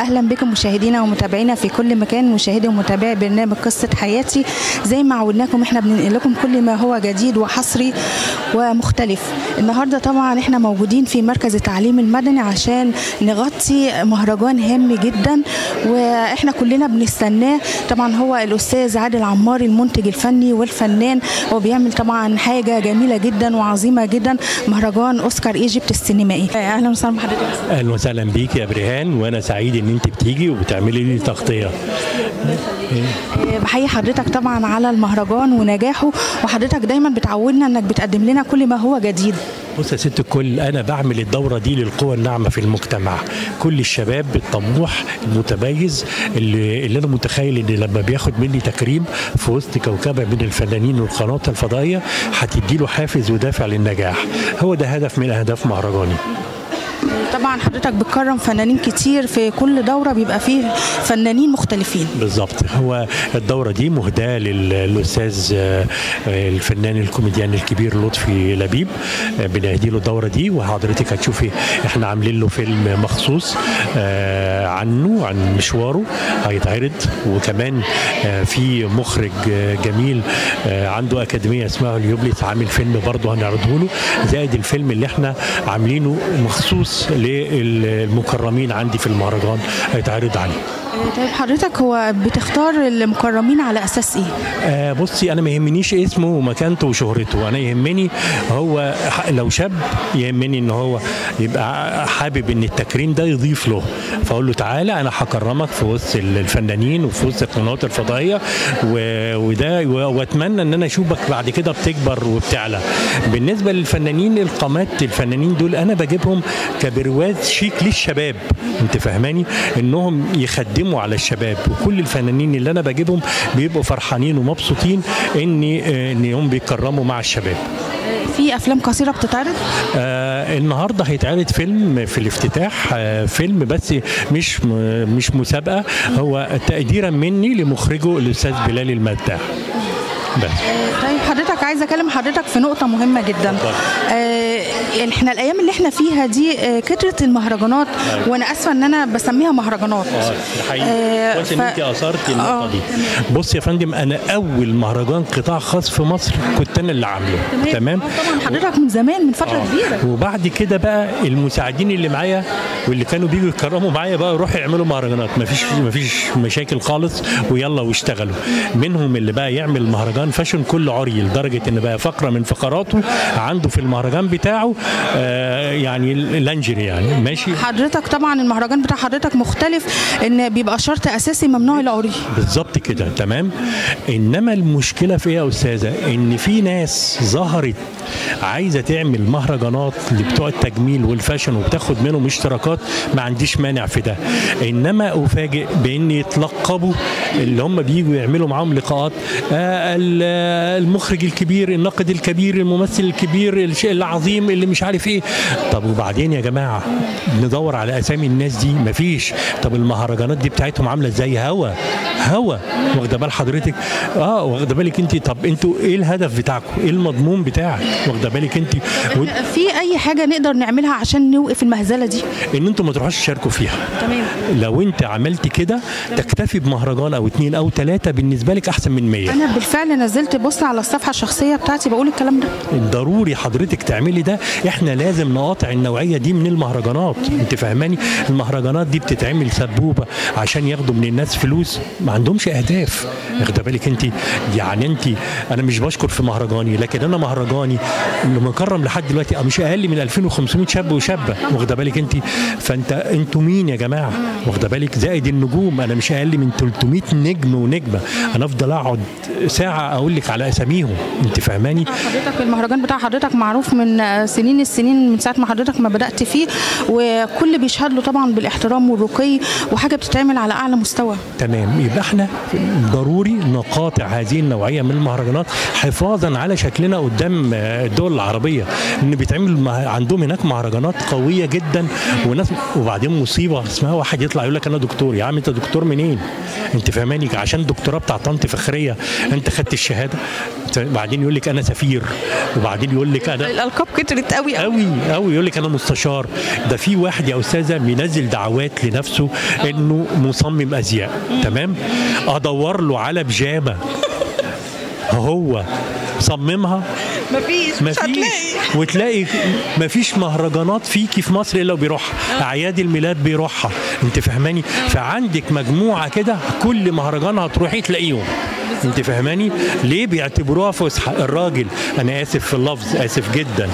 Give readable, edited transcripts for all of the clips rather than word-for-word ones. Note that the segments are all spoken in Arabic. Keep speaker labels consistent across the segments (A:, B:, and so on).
A: اهلا بكم مشاهدينا ومتابعينا في كل مكان، مشاهدي ومتابعي برنامج قصة حياتي. زي ما عودناكم احنا بننقل لكم كل ما هو جديد وحصري ومختلف. النهارده طبعا احنا موجودين في مركز التعليم المدني عشان نغطي مهرجان هام جدا واحنا كلنا بنستناه. طبعا هو الاستاذ عادل عمار المنتج الفني والفنان، هو بيعمل طبعا حاجه جميله جدا وعظيمه جدا، مهرجان اوسكار ايجيبت السينمائي. اهلا وسهلا بحضرتك.
B: اهلا وسهلا بيك يا بريهان، وانا سعيد ان انت بتيجي وبتعملي لي تغطيه.
A: بحيي حضرتك طبعا على المهرجان ونجاحه، وحضرتك دايما بتعودنا انك بتقدم لنا كل ما هو جديد.
B: بص يا ست الكل، انا بعمل الدوره دي للقوى الناعمه في المجتمع، كل الشباب الطموح المتميز اللي انا متخيل ان لما بياخد مني تكريم في وسط كوكبه من الفنانين والقنوات الفضائيه هتدي له حافز ودافع للنجاح. هو ده هدف من اهداف مهرجاني.
A: طبعا حضرتك بتكرم فنانين كتير، في كل دوره بيبقى فيه فنانين مختلفين.
B: بالظبط، هو الدوره دي مهداه للاستاذ الفنان الكوميديان الكبير لطفي لبيب، بنهدي له الدوره دي، وحضرتك هتشوفي احنا عاملين له فيلم مخصوص عنه، عن مشواره هيتعرض. وكمان في مخرج جميل عنده اكاديميه اسمها اليوبليس عامل فيلم برضه هنعرضه له، زائد الفيلم اللي احنا عاملينه مخصوص للمكرمين عندي في المهرجان هيتعرض عليه.
A: طيب حضرتك هو بتختار المكرمين على اساس ايه؟
B: بصي، انا ما يهمنيش اسمه ومكانته وشهرته، انا يهمني هو لو شاب يهمني ان هو يبقى حابب ان التكريم ده يضيف له، فاقول له تعالى انا هكرمك في وسط الفنانين وفي وسط القنوات الفضائيه وده، واتمنى ان انا اشوفك بعد كده بتكبر وبتعلى. بالنسبه للفنانين القامات، الفنانين دول انا بجيبهم كبرواز شيك للشباب، انت فاهماني، انهم يخدموا على الشباب، وكل الفنانين اللي انا بجيبهم بيبقوا فرحانين ومبسوطين انهم بيكرموا مع الشباب.
A: في افلام قصيره بتتعرض؟
B: النهارده هيتعرض فيلم في الافتتاح، فيلم بس مش مسابقه، هو تقديرا مني لمخرجه الاستاذ بلال المداح بس.
A: طيب حضرتك عايزه اكلم حضرتك في نقطه مهمه جدا. احنا الايام اللي احنا فيها دي كترت المهرجانات، وانا اسفه ان انا بسميها مهرجانات.
B: الحقيقه كويس ان انت اثرتي النقطه دي. بص يا فندم، انا اول مهرجان قطاع خاص في مصر كنت انا اللي عامله. تمام.
A: طبعا حضرتك من زمان، من فتره كبيره.
B: وبعد كده بقى المساعدين اللي معايا واللي كانوا بيجوا يكرموا معايا بقى يروحوا يعملوا مهرجانات، مفيش مشاكل خالص، ويلا واشتغلوا. منهم اللي بقى يعمل مهرجان فاشن كل عري، لدرجه ان بقى فقره من فقراته عنده في المهرجان بتاعه يعني لانجري، يعني ماشي.
A: حضرتك طبعا المهرجان بتاع حضرتك مختلف، ان بيبقى شرط اساسي ممنوع العري.
B: بالظبط كده، تمام. انما المشكله في ايه يا استاذه؟ ان في ناس ظهرت عايزه تعمل مهرجانات لبتوع التجميل والفاشن وبتاخد منهم اشتراكات، ما عنديش مانع في ده. انما افاجئ بان يتلقبوا اللي هم بييجوا يعملوا معاهم لقاءات المخرج الكبير، الناقد الكبير، الممثل الكبير، العظيم اللي مش عارف ايه. طب وبعدين يا جماعه ندور على اسامي الناس دي، مفيش. طب المهرجانات دي بتاعتهم عامله ازاي؟ هوا واخده بال حضرتك؟ واخده بالك انت؟ طب انتوا ايه الهدف بتاعكم؟ ايه المضمون بتاعك؟ واخده بالك انت؟
A: في اي حاجه نقدر نعملها عشان نوقف المهزله دي؟
B: ان انتوا ما تروحوش تشاركوا فيها.
A: تمام.
B: لو انت عملت كده تكتفي بمهرجان او 2 أو 3 بالنسبه لك احسن من 100.
A: انا بالفعل نزلت بوست على الصفحه الشخصيه بتاعتي بقول الكلام ده.
B: ضروري حضرتك تعملي ده، احنا لازم نقاطع النوعيه دي من المهرجانات، انت فاهماني؟ المهرجانات دي بتتعمل سبوبه عشان ياخدوا من الناس فلوس، ما عندهمش اهداف. واخده بالك انت؟ يعني انا مش بشكر في مهرجاني، لكن انا مهرجاني اللي مكرم لحد دلوقتي مش اقل من 2500 شاب وشابه، واخده بالك انت؟ انتوا مين يا جماعه؟ واخده بالك؟ زائد النجوم، انا مش اقل من 300 نجم ونجمه، انا افضل اقعد ساعه اقول لك على اساميهم، انت فاهماني؟
A: حضرتك المهرجان بتاع حضرتك معروف من سنين السنين، من ساعه ما حضرتك ما بدات فيه، وكل بيشهد له طبعا بالاحترام والرقي، وحاجه بتتعمل على اعلى مستوى.
B: تمام. يبقى احنا ضروري نقاطع هذه النوعيه من المهرجانات حفاظا على شكلنا قدام الدول العربيه، ان بيتعمل عندهم هناك مهرجانات قويه جدا وناس. وبعدين مصيبه اسمها واحد يطلع يقول لك انا دكتور. يا عم انت دكتور منين؟ انت فاهماني؟ عشان دكتوراه بتاع طنط فخريه انت خدت الشهاده؟ بعدين يقول لك انا سفير، وبعدين يقول لك انا
A: الالقاب كترت قوي
B: قوي قوي، يقول لك انا مستشار. ده في واحد يا استاذه بينزل دعوات لنفسه انه مصمم ازياء، تمام؟ ادور له على بيجامه هو صممها،
A: مفيش هتلاقي.
B: وتلاقي مفيش مهرجانات فيكي في مصر الا وبيروحها، اعياد الميلاد بيروحها، انت فاهماني؟ فعندك مجموعه كده كل مهرجان هتروحي تلاقيهم، انت فاهماني؟ ليه؟ بيعتبروها فسحه. الراجل، انا اسف في اللفظ، اسف جدا،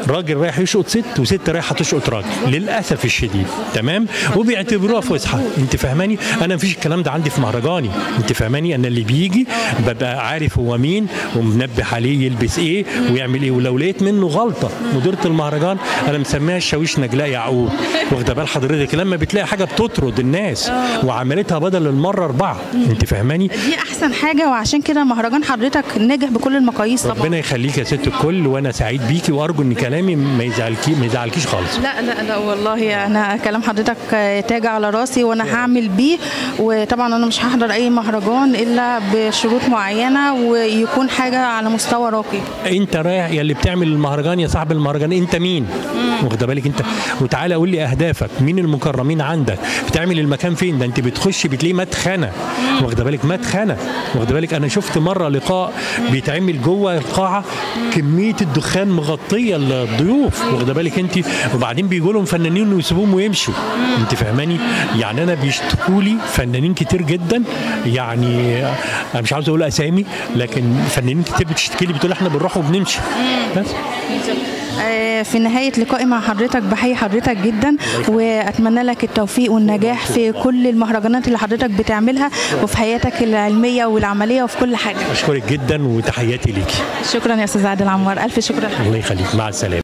B: راجل رايح يشقط ست وست رايحه تشقط راجل للاسف الشديد، تمام؟ وبيعتبروها فسحه، انت فاهماني؟ انا مفيش الكلام ده عندي في مهرجاني، انت فاهماني؟ انا اللي بيجي ببقى عارف هو مين ومنبه عليه يلبس ايه ويعمل ايه، ولو لقيت منه غلطه مديره المهرجان انا مسميها الشاويش نجلاء يعقوب، واخده بال حضرتك؟ لما بتلاقي حاجه بتطرد الناس وعملتها بدل المره 4، انت فاهماني؟
A: دي احسن حاجه، وعشان كده مهرجان حضرتك ناجح بكل المقاييس طبعا.
B: ربنا يخليك يا ست الكل، وانا سعيد بيكي، وارجو ان كلامي ما يزعلكيش خالص.
A: لا والله انا كلام حضرتك تاج على راسي، وانا هعمل بيه. وطبعا انا مش هحضر اي مهرجان الا بشروط معينه، ويكون حاجه على مستوى راقي.
B: انت رايح يا اللي بتعمل المهرجان يا صاحب المهرجان، انت مين؟ واخده بالك انت؟ وتعالى قول لي اهدافك، مين المكرمين عندك؟ بتعمل المكان فين؟ ده انت بتخش بتلاقيه مدخنه، واخده بالك؟ مدخنه، واخده بالك؟ انا شفت مره لقاء بيتعمل جوه القاعه كميه الدخان مغطيه الضيوف، واخده بالك انت؟ وبعدين بيجوا لهم فنانين ويسيبوهم ويمشوا، انت فاهماني؟ يعني انا بيشتكوا لي فنانين كتير جدا، يعني انا مش عاوز اقول اسامي، لكن فنانين كتير بتشتكي لي بتقول احنا بنروح وبنمشي بس.
A: في نهاية لقائي مع حضرتك بحيي حضرتك جدا، وأتمنى لك التوفيق والنجاح في كل المهرجانات اللي حضرتك بتعملها، وفي حياتك العلمية والعملية وفي كل حاجة.
B: أشكرك جدا وتحياتي ليكي.
A: شكرا يا أستاذ عادل عمار، ألف شكر.
B: الله يخليك، مع السلامة.